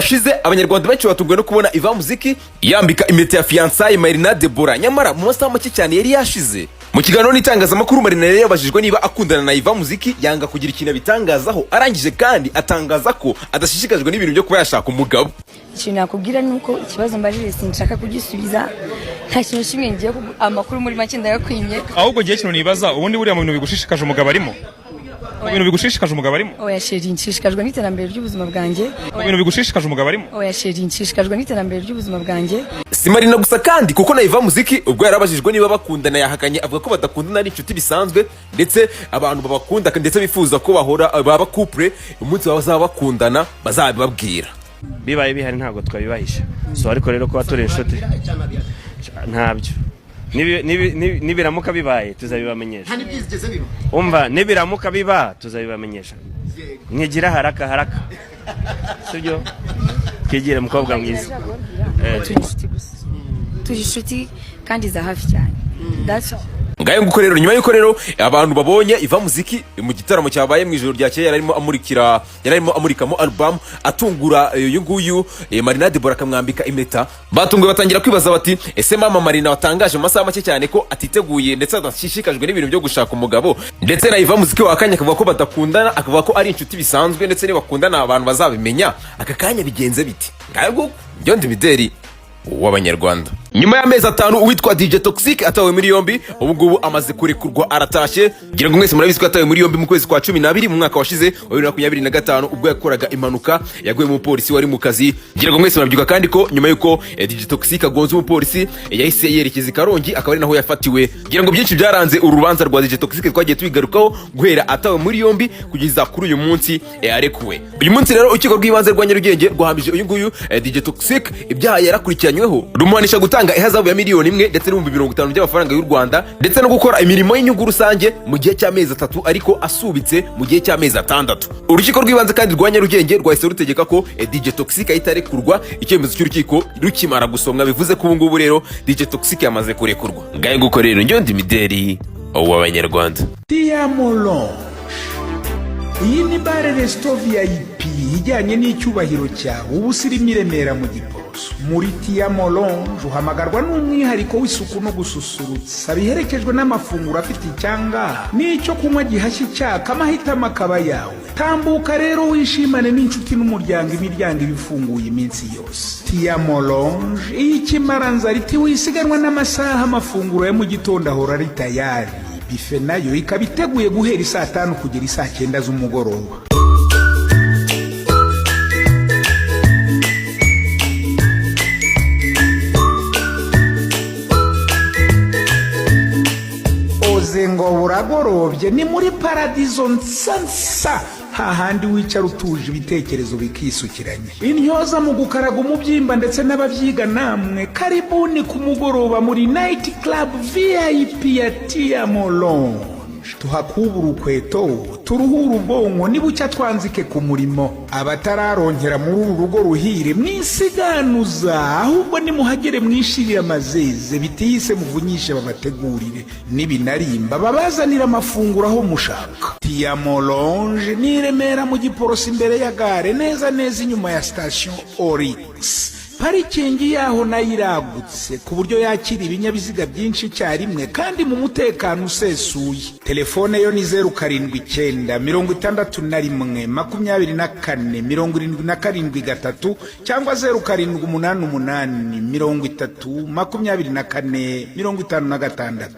washize abanyarwanda benshi batunguwe no kubona Ivan Muziki yambika impeta ya fiançaille Marina Deborah, nyamara mu masaha make cyane yari yashize. Mu kiganiro n'itangazamakuru Marina yari yabajijwe niba akundana na Ivan Muziki, yanga kugira ikintu bitangazaho, arangije kandi atangaza ko adashishikajwe n'ibintu byo kuba yashaka umugabo. Ikintu nakubwira nuko ikibazo mbajije sinshaka kugisubiza, nta kintu kimwe ngiye amakuru muri make ndayakwimye. Ahubwo giye kintu nibaza, ubundi buriya mu bintu bigushishikaje umugabo arimo? Ibintu bigushishikaje umugabo arimo? Oya sheri, nshishikajwe n'iterambere ry'ubuzima bwanjye. Ibintu bigushishikaje umugabo arimo? Oya sheri, nshishikajwe n'iterambere ry'ubuzima bwanjye. Si Marina gusa kandi kuko na Ivan Muziki ubwo yarabajijwe niba bakundana yahakanye, avuga ko badakundana ari inshuti bisanzwe, ndetse abantu babakunda ndetse bifuza ko bahora baba couple, umunsi bazaba bakundana bazabibabwira. Bibaye bihari ntabwo twabibahisha. So ariko rero ko batore inshuti ntabyo. Nibiramuka bibaye tuzabibamenyesha. Umva nibiramuka biba tuzabibamenyesha. Nkigira haraka. Sibyo? Kigire mukobwa mwiza. Turi inshuti kandi za hafi cyane. Ngaye nguko rero nyuma yuko rero abantu babonye Ivan Muziki mu gitaramo cyabaye mu ijoro ryakeye yararimo amurikamo album atungura uyu nguyu Marina Deborah akamwambika impeta, batunguye batangira kwibaza bati ese mama Marina watangaje mu masaha make cyane ko atiteguye ndetse adashishikajwe n'ibintu byo gushaka umugabo, ndetse na Ivan Muziki wakanya akavuga ko badakundana, akavuga ko ari inshuti bisanzwe, ndetse niba bakundana abantu bazabimenya. Aka kanya bigenze biti ngaye nguko byo ndimideri w'abanyarwanda. Nyuma y'amezi 5 uwitwa DJ Toxic atawe muri yombi, ubu ngubu amaze kurekurwa aratashye. Ngira ngo mwese murabizi ko atawe muri yombi mu kwezi kwa 12 mu mwaka washize wa 2025 ubwo yakoraga impanuka yaguye mu polisi wari mu kazi. Ngira ngo mwese murabyuka kandi ko nyuma yuko DJ Toxic agonze mu polisi yahise yerekeza i Karongi, akaba ari naho yafatiwe. Ngira ngo byinshi byaranze urubanza rwa DJ Toxic twagiye tubigarukaho guhera atawe muri yombi kugeza kuri uyu munsi yarekuwe. Uyu munsi rero ukiko rw'ibanze rwa Nyarugenge rwahambije uyu nguyu DJ Toxic ibyaha yarakurikiranyweho, rumuhanisha gutanga ihazabu ya miliyoni 1 ndetse n'ibihumbi 50 by'amafaranga y'u Rwanda, ndetse no gukora imirimo y'inyungu rusange mu gihe cy'amezi 3 ariko asubitse mu gihe cy'amezi 6. Urukiko rw'ibanze kandi rwa Nyarugenge rwahise rutegeka ko DJ Toxic ahitarekurwa icyemezo cy'urukiko rukimara gusomwa, bivuze ko ubu ngubu rero DJ Toxic yamaze kurekurwa. Ngaye nguko rero njyo ndimideri w'abanyarwanda. Diamolo iyi ni bare resto VIP ijyanye n'icyubahiro cyawe, ubusirimu Remera mu Giporoso. Muri Diamolo uhamagarwa n'umwihariko w'isuku no gususurutsa, biherekejwe n'amafunguro afite icyanga n'icyo kunywa gihashye cyaka, amahitamo akaba yawe. Tambuka rero wishimane n'inshuti n'umuryango, imiryango ibifunguye iminsi yose. Diamolo ikimaranza riti wisiganwa n'amasaha, amafunguro ya mu gitondo ahora ari tayari, bife nayo ikaba iteguye guhera saa 5 kugera saa 9 z'umugoroba. Oze ngo buragorobye ni muri Paradizo Nsansa, hahandi wicara utuje ibitekerezo bikisukiranye. Intyoza mu gukaraga umubyimba ndetse n'abavyiga namwe, karibuni ku mugoroba muri Night Club VIP ya Diamolo. Tuhakubura ukweto turuhura ubwonko nibucya twanzike ku murimo. Abatararonkera muri uru rugo ruhire mwisiganuza, ahubwo nimuhagere mwishirira amazeze bitiyise muvunyishe babategurire, nibinarimba babazanira amafunguro aho mushaka. Diamolo ni Remera mu Giporoso imbere ya gare, neza inyuma ya station Orix. Parikingi yaho nayiragutse ku buryo yakira ibinyabiziga byinshi cyarimwe kandi mu mutekano usesuye. Telefone yo ni 079 61 24 77 cyangwa 0788 30 24 56.